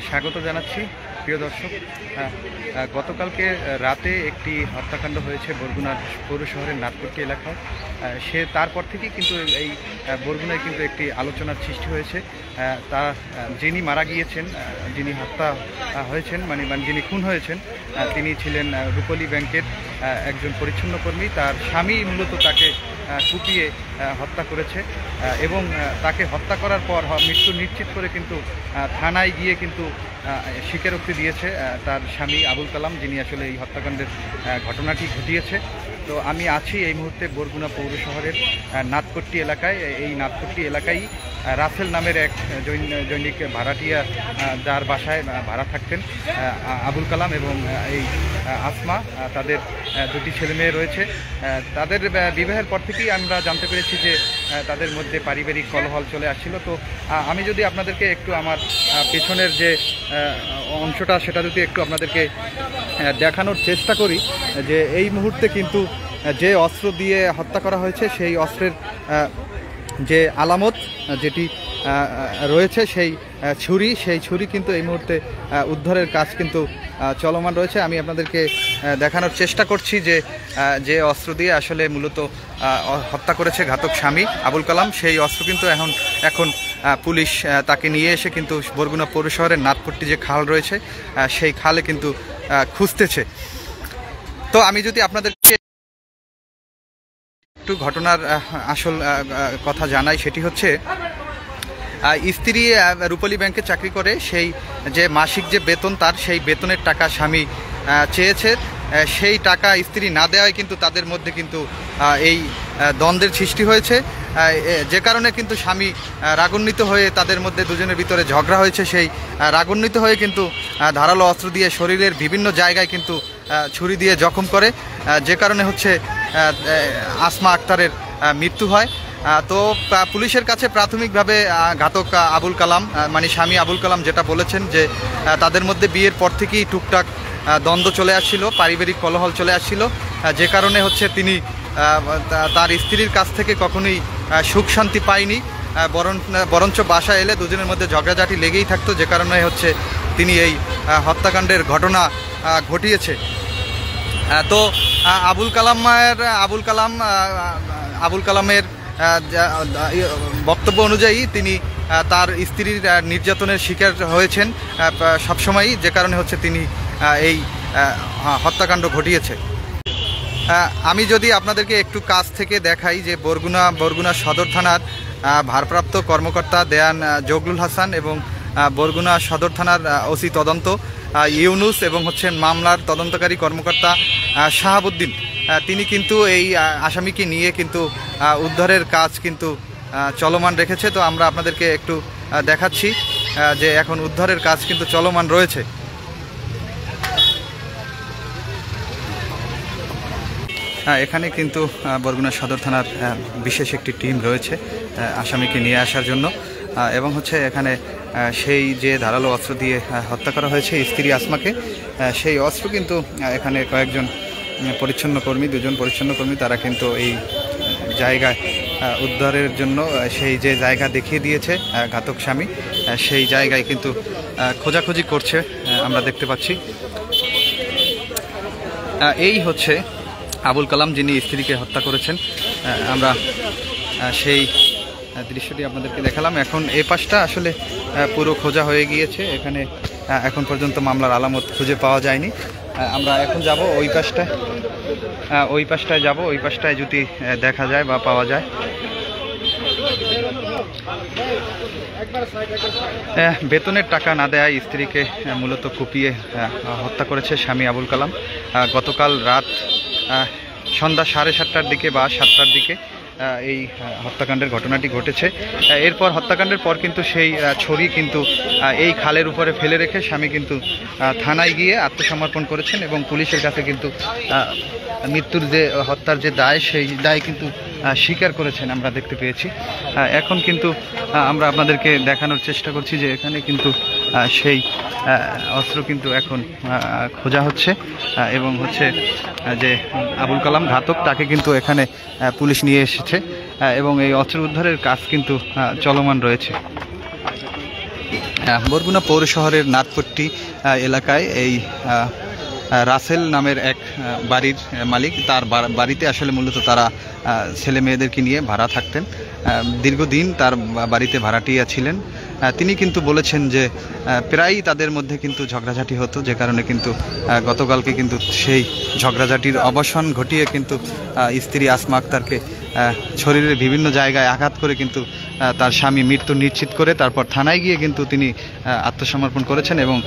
স্বাগত জানাচ্ছি প্রিয় দর্শক। গতকালকে রাতে একটি হত্যাকাণ্ড হয়েছে বরগুনার পৌর শহরের নাটপট্টি এলাকায়। তারপর থেকেই কিন্তু এই বরগুনায় কিন্তু একটি আলোচনার সৃষ্টি হয়েছে। তা যিনি মারা গিয়েছেন, যিনি হত্যা হয়েছেন মানে যিনি খুন হয়েছেন, তিনি ছিলেন রূপলী ব্যাংকের একজন পরিচ্ছন্ন কর্মী। তার স্বামী মূলত তাকে কুপিয়ে হত্যা করেছে এবং তাকে হত্যা করার পর মৃত্যু নিশ্চিত করে কিন্তু থানায় গিয়ে কিন্তু স্বীকারোক্তি দিয়েছে তার স্বামী আবুল কালাম, যিনি আসলে এই হত্যাকাণ্ডের ঘটনাটি ঘটিয়েছে। তো আমি আছি এই মুহূর্তে বরগুনা পৌর শহরের নাটপট্টি এলাকায়। এই নাটপট্টি এলাকায় রাসেল নামের এক জৈনিক ভাড়াটিয়া, যার বাসায় ভাড়া থাকতেন আবুল কালাম এবং এই আসমা। তাদের দুটি ছেলে মেয়ে রয়েছে। তাদের বিবাহের পর থেকেই আমরা জানতে পেরেছি যে তাদের মধ্যে পারিবারিক কলহল চলে আসছিল। তো আমি যদি আপনাদেরকে একটু আমার পেছনের যে অংশটা সেটা যদি একটু আপনাদেরকে দেখানোর চেষ্টা করি, যে এই মুহূর্তে কিন্তু যে অস্ত্র দিয়ে হত্যা করা হয়েছে সেই অস্ত্রের যে আলামত যেটি রয়েছে, সেই ছুরি কিন্তু এই মুহূর্তে উদ্ধারের কাজ কিন্তু চলমান রয়েছে। আমি আপনাদেরকে দেখানোর চেষ্টা করছি যে অস্ত্র দিয়ে আসলে মূলত হত্যা করেছে ঘাতক স্বামী আবুল কালাম, সেই অস্ত্র কিন্তু এখন পুলিশ তাকে নিয়ে এসে কিন্তু বরগুনা পৌর শহরের নাটপট্টি যে খাল রয়েছে সেই খালে কিন্তু খুঁজতেছে। তো আমি যদি আপনাদেরকে একটু ঘটনার আসল কথা জানাই, সেটি হচ্ছে স্ত্রী রূপলী ব্যাংকে চাকরি করে, সেই যে মাসিক যে বেতন তার, সেই বেতনের টাকা স্বামী চেয়েছে। সেই টাকা স্ত্রী না দেওয়ায় কিন্তু তাদের মধ্যে কিন্তু এই দ্বন্দ্বের সৃষ্টি হয়েছে, যে কারণে কিন্তু স্বামী রাগান্বিত হয়ে তাদের মধ্যে দুজনের ভিতরে ঝগড়া হয়েছে। সেই রাগান্বিত হয়ে কিন্তু ধারালো অস্ত্র দিয়ে শরীরের বিভিন্ন জায়গায় কিন্তু ছুরি দিয়ে জখম করে, যে কারণে হচ্ছে আসমা আক্তারের মৃত্যু হয়। তো পুলিশের কাছে প্রাথমিকভাবে ঘাতক আবুল কালাম মানে স্বামী আবুল কালাম যেটা বলেছেন যে তাদের মধ্যে বিয়ের পর থেকেই টুকটাক দ্বন্দ্ব চলে আসছিল, পারিবারিক কলহল চলে আসছিল, যে কারণে হচ্ছে তিনি তার স্ত্রীর কাছ থেকে কখনোই সুখ শান্তি পায়নি, বরঞ্চ বাসায় এলে দুজনের মধ্যে ঝগড়াঝাটি লেগেই থাকতো, যে কারণে হচ্ছে তিনি এই হত্যাকাণ্ডের ঘটনা ঘটিয়েছে। তো আবুল কালামের বক্তব্য অনুযায়ী তিনি তার স্ত্রীর নির্যাতনের শিকার হয়েছেন সবসময়ই, যে কারণে হচ্ছে তিনি এই হত্যাকাণ্ড ঘটিয়েছে। আমি যদি আপনাদেরকে একটু কাছ থেকে দেখাই যে বরগুনা সদর থানার ভারপ্রাপ্ত কর্মকর্তা দেয়ান জগলুল হাসান এবং বরগুনা সদর থানার ওসি তদন্ত ইউনুস এবং হচ্ছে মামলার তদন্তকারী কর্মকর্তা শাহাবুদ্দিন, তিনি কিন্তু এই আসামিকে নিয়ে কিন্তু উদ্ধারের কাজ কিন্তু চলমান রেখেছে। তো আমরা আপনাদেরকে একটু দেখাচ্ছি যে এখন উদ্ধারের কাজ কিন্তু চলমান রয়েছে। এখানে কিন্তু বরগুনা সদর থানার বিশেষ একটি টিম রয়েছে আসামিকে নিয়ে আসার জন্য, এবং হচ্ছে এখানে সেই যে ধারালো অস্ত্র দিয়ে হত্যা করা হয়েছে স্ত্রী আসমাকে, সেই অস্ত্র কিন্তু এখানে কয়েকজন দুজন পরিচ্ছন্ন কর্মী তারা কিন্তু এই জায়গায় উদ্ধারের জন্য সেই যে জায়গা দেখিয়ে দিয়েছে ঘাতক স্বামী, সেই জায়গায় কিন্তু খোঁজাখুঁজি করছে আমরা দেখতে পাচ্ছি। এই হচ্ছে আবুল কালাম যিনি স্ত্রীকে হত্যা করেছেন। আমরা সেই দৃশ্যটি আপনাদেরকে দেখালাম। এখন এই পাশটা আসলে পুরো খোঁজা হয়ে গিয়েছে, এখানে এখন পর্যন্ত মামলার আলামত খুঁজে পাওয়া যায়নি। আমরা এখন যাব ওই পাশটায় যাব, ওই পাশটায় যদি দেখা যায় বা পাওয়া যায়। বেতনের টাকা না দেয় স্ত্রীকে মূলত কুপিয়ে হত্যা করেছে স্বামী আবুল কালাম। গতকাল রাত সন্ধ্যা 7:30টার দিকে বা 7টার দিকে এই হত্যাকাণ্ডের ঘটনাটি ঘটেছে। এরপর হত্যাকাণ্ডের পর কিন্তু সেই ছুরি কিন্তু এই খালের উপরে ফেলে রেখে স্বামী কিন্তু থানায় গিয়ে আত্মসমর্পণ করেছেন এবং পুলিশের কাছে কিন্তু হত্যার যে দায়, সেই দায় কিন্তু স্বীকার করেছেন আমরা দেখতে পেয়েছি। এখন কিন্তু আমরা আপনাদেরকে দেখানোর চেষ্টা করছি যে এখানে কিন্তু সেই অস্ত্র কিন্তু এখন খোঁজা হচ্ছে এবং হচ্ছে যে আবুল কালাম ঘাতক তাকে কিন্তু এখানে পুলিশ নিয়ে এসেছে এবং এই অস্ত্র উদ্ধারের কাজ কিন্তু চলমান রয়েছে। বরগুনা পৌর শহরের নাথপট্টি এলাকায় এই রাসেল নামের এক বাড়ির মালিক, তার বাড়িতে আসলে মূলত তারা ছেলে মেয়েদেরকে নিয়ে ভাড়া থাকতেন। দীর্ঘদিন তার বাড়িতে ভাড়াটিয়া ছিলেন। তিনি কিন্তু বলেছেন যে প্রায়ই তাদের মধ্যে কিন্তু ঝগড়াঝাটি হতো, যে কারণে কিন্তু গতকালকে কিন্তু সেই ঝগড়াঝাটির অবসান ঘটিয়ে কিন্তু স্ত্রী আসমা আক্তারকে শরীরের বিভিন্ন জায়গায় আঘাত করে কিন্তু তার স্বামী মৃত্যু নিশ্চিত করে তারপর থানায় গিয়ে কিন্তু তিনি আত্মসমর্পণ করেছেন এবং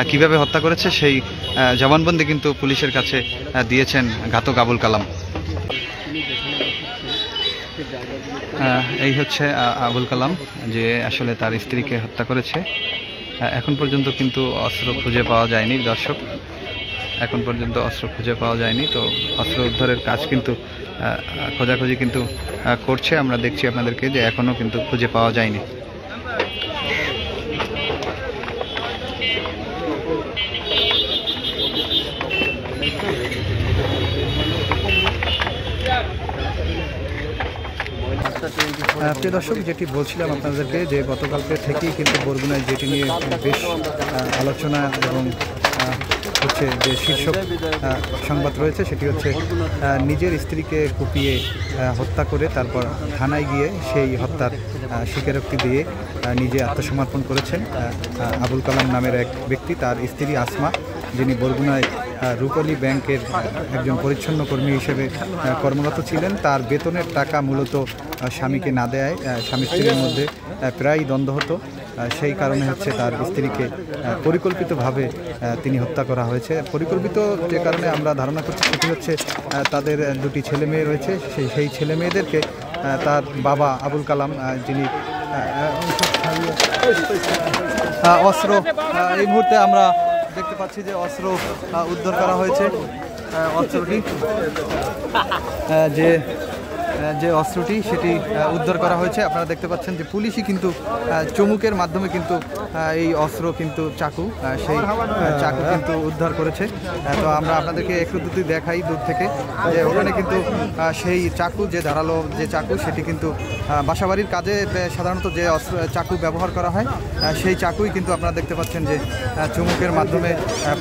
কিভাবে হত্যা করেছে সেই জবানবন্দি কিন্তু পুলিশের কাছে দিয়েছেন ঘাতক আবুল কালাম। এই হচ্ছে আবুল কালাম, যে আসলে তার স্ত্রীকে হত্যা করেছে। এখন পর্যন্ত কিন্তু অস্ত্র খুঁজে পাওয়া যায়নি দর্শক, এখন পর্যন্ত অস্ত্র খুঁজে পাওয়া যায়নি। তো অস্ত্র উদ্ধারের কাজ কিন্তু খোঁজাখুঁজি কিন্তু করছে, আমরা দেখছি আপনাদেরকে যে এখনও কিন্তু খুঁজে পাওয়া যায়নি। প্রিয় দর্শক, যেটি বলছিলাম আপনাদেরকে যে গতকালকে থেকেই কিন্তু বরগুনায় যেটি নিয়ে বেশ আলোচনা এবং হচ্ছে যে শীর্ষক সংবাদ রয়েছে সেটি হচ্ছে নিজের স্ত্রীকে কুপিয়ে হত্যা করে তারপর থানায় গিয়ে সেই হত্যার স্বীকারোক্তি দিয়ে নিজে আত্মসমর্পণ করেছেন আবুল কালাম নামের এক ব্যক্তি। তার স্ত্রী আসমা, যিনি বরগুনায় রূপালী ব্যাংকের একজন পরিচ্ছন্ন কর্মী হিসেবে কর্মরত ছিলেন, তার বেতনের টাকা মূলত স্বামীকে না দেয় স্বামী স্ত্রীর মধ্যে প্রায়ই দ্বন্দ্ব হতো। সেই কারণে হচ্ছে তার স্ত্রীকে পরিকল্পিতভাবে তিনি হত্যা করা হয়েছে। পরিকল্পিত যে কারণে আমরা ধারণা করছি সেটি হচ্ছে তাদের দুটি ছেলে মেয়ে রয়েছে, সেই ছেলে মেয়েদেরকে তার বাবা আবুল কালাম, যিনি অস্ত্র এই মুহূর্তে আমরা দেখতে পাচ্ছি যে অস্ত্র উদ্ধার করা হয়েছে। অস্ত্রটি যে অস্ত্রটি সেটি উদ্ধার করা হয়েছে। আপনারা দেখতে পাচ্ছেন যে পুলিশই কিন্তু চুমুকের মাধ্যমে কিন্তু এই অস্ত্র কিন্তু চাকু, সেই চাকু কিন্তু উদ্ধার করেছে। তো আমরা আপনাদেরকে একটু দুটি দেখাই দূর থেকে যে ওখানে কিন্তু সেই চাকু, যে ধারালো যে চাকু, সেটি কিন্তু বাসাবাড়ির কাজে সাধারণত যে চাকু ব্যবহার করা হয় সেই চাকুই কিন্তু আপনারা দেখতে পাচ্ছেন যে চুমুকের মাধ্যমে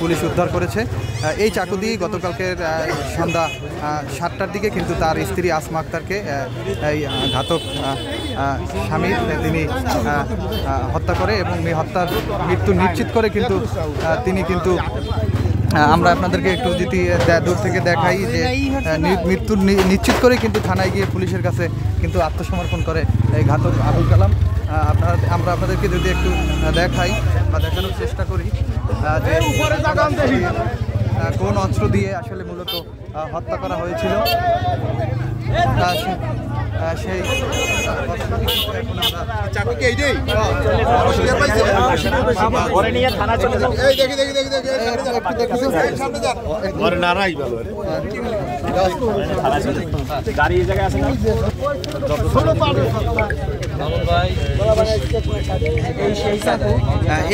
পুলিশ উদ্ধার করেছে। এই চাকু দিয়েই গতকালকের সন্ধ্যা 7টার দিকে কিন্তু তার স্ত্রী আসমা আক্তারকে এই ঘাতক স্বামী তিনি হত্যা করে এবং এই হত্যার মৃত্যু নিশ্চিত করে কিন্তু তিনি কিন্তু আমরা আপনাদেরকে একটু যদি দূর থেকে দেখাই যে মৃত্যু নিশ্চিত করে কিন্তু থানায় গিয়ে পুলিশের কাছে কিন্তু আত্মসমর্পণ করে এই ঘাতক আবুল কালাম। আমরা আপনাদেরকে যদি একটু দেখাই বা দেখানোর চেষ্টা করি যে কোন অস্ত্র দিয়ে আসলে মূলত হত্যা করা হয়েছিল সেই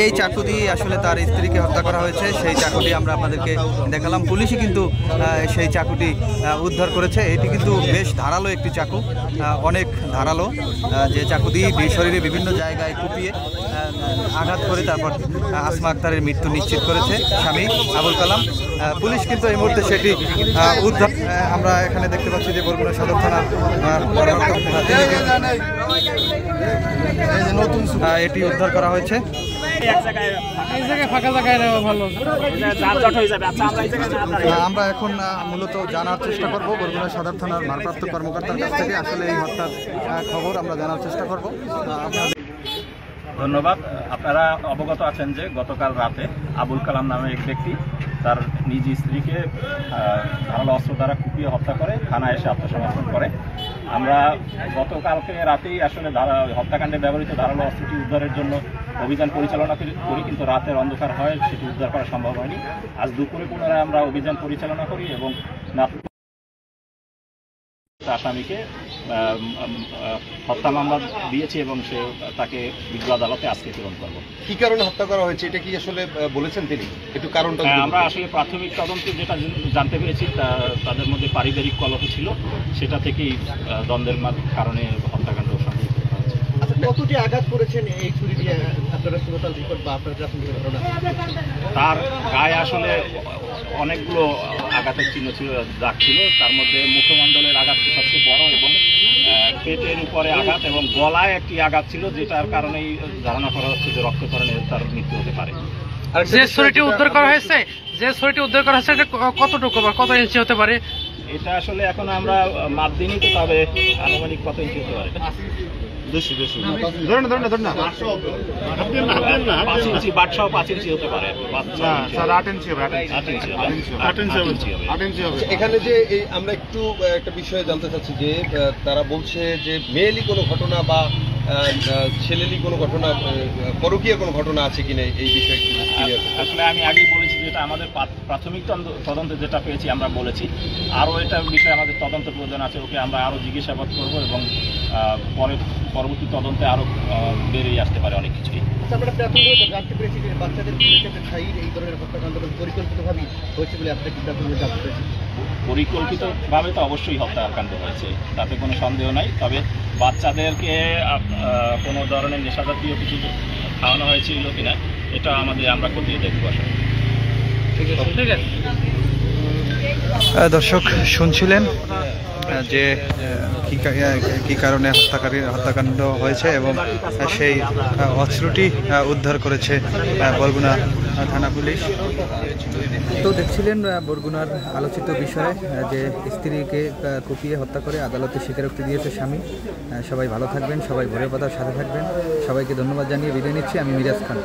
এই চাকু দিয়ে আসলে তার স্ত্রীকে হত্যা করা হয়েছে। সেই চাকুটি আমরা আপনাদেরকে দেখালাম। পুলিশই কিন্তু সেই চাকুটি উদ্ধার করেছে। এটি কিন্তু বেশ ধারালো একটি চাকু, অনেক ধারালো, যে চাকু দিয়ে শরীরে বিভিন্ন জায়গায় কুপিয়ে আঘাত করে তারপর আসমা আক্তারের মৃত্যু নিশ্চিত করেছে স্বামী আবুল কালাম। পুলিশ কিন্তু এই মুহূর্তে সেটি উদ্ধার, আমরা এখানে দেখতে পাচ্ছি যে বরগুনা সদর থানার এটি উদ্ধার করা হয়েছে। আমরা এখন মূলত জানার চেষ্টা করব বরগুনা সদর থানার ভারপ্রাপ্ত কর্মকর্তার কাছ থেকে আসলে এই হত্যার খবর আমরা জানার চেষ্টা করব। ধন্যবাদ। আপনারা অবগত আছেন যে গতকাল রাতে আবুল কালাম নামে এক ব্যক্তি তার নিজ স্ত্রীকে ধারালো অস্ত্র দ্বারা কুপিয়ে হত্যা করে থানায় এসে আত্মসমর্পণ করে। আমরা গতকালকে রাতেই আসলে হত্যাকাণ্ডে ব্যবহৃত ধারালো অস্ত্রটি উদ্ধারের জন্য অভিযান পরিচালনা করি, কিন্তু রাতের অন্ধকার হয় সেটি উদ্ধার করা সম্ভব হয়নি। আজ দুপুরে পুনরায় আমরা অভিযান পরিচালনা করি এবং আসামিকে হত্যা মামলা দিয়েছি এবং তাকে বিজ্ঞ আদালতে আজকে প্রেরণ করবো। কি কারণে হত্যা করা হয়েছে এটা কি আসলে বলেছেন তিনি? একটু কারণটা আমরা আসলে প্রাথমিক তদন্তে যেটা জানতে পেরেছি তাদের মধ্যে পারিবারিক কলহ ছিল, সেটা থেকেই দ্বন্দ্বের কারণে হত্যাকাণ্ড সংঘটিত হয়েছে। কতটি আঘাত করেছেন এই ছুরি দিয়ে আপনারা শ্রোতাল রিপোর্ট বা আপনার প্রাথমিক ধারণা? তার গায়ে আসলে অনেকগুলো আঘাতের চিহ্ন ছিল, দাগ ছিল। তার মধ্যে মুখমণ্ডলের আঘাত সবচেয়ে বড় এবং পেটের উপরে আঘাত এবং গলায় একটি আঘাত ছিল, যেটার কারণেই ধারণা করা হচ্ছে যে রক্তক্ষরণে তার মৃত্যু হতে পারে। যে ছুরিটি উদ্ধার করা হয়েছে এটা কতটুকু বা কত ইঞ্চি হতে পারে? এটা আসলে এখন আমরা মাপ দিইনি, তো তবে আনুমানিক কত ইঞ্চি হতে পারে? 5 ইঞ্চি, বাটসহ 5 ইঞ্চি হতে পারে। 8 ইঞ্চি হবে। এখানে যে এই আমরা একটু একটা বিষয়ে জানতে চাচ্ছি যে তারা বলছে যে মেয়েলি কোনো ঘটনা বা ছেলেলি কোনো ঘটনা, পরকীয় কোনো ঘটনা আছে কিনা এই বিষয়ে একটু clear করুন। আসলে আমি আগেই বলেছি যেটা আমাদের প্রাথমিক তদন্তে যেটা পেয়েছি আমরা বলেছি। আরও এটার বিষয়ে আমাদের তদন্ত প্রয়োজন আছে, ওকে আমরা আরও জিজ্ঞাসাবাদ করবো এবং পরবর্তী তদন্তে আরও বেরিয়ে আসতে পারে অনেক কিছুই। আমরা প্রাথমিকভাবে জানতে পেরেছি যে বাচ্চাদের এই ধরনের হত্যাকাণ্ড পরিকল্পিতভাবেই হয়েছে বলে আপনাকে প্রাথমিকভাবে জানতে পেরেছি। পরিকল্পিতভাবে তো অবশ্যই হত্যাকাণ্ড হয়েছে, তাতে কোনো সন্দেহ নাই। তবে বাচ্চাদেরকে কোনো ধরনের নেশাজাতীয় কিছু খাওয়ানো হয়েছিল কিনা এটা আমরা খতিয়ে দেখবো আসলে। ঠিক আছে। দর্শক শুনছিলেন যে কি কারণে হত্যাকাণ্ড হয়েছে এবং সেই অস্ত্রটি উদ্ধার করেছে বরগুনা থানা পুলিশ। তো দেখছিলেন বরগুনার আলোচিত বিষয় যে স্ত্রীকে কুপিয়ে হত্যা করে আদালতে স্বীকারোক্তি দিয়েছে স্বামী। সবাই ভালো থাকবেন, সবাই ভোরের পাতার সাথে থাকবেন। সবাইকে ধন্যবাদ জানিয়ে বিদায় নিচ্ছি। আমি মিরাজ খান।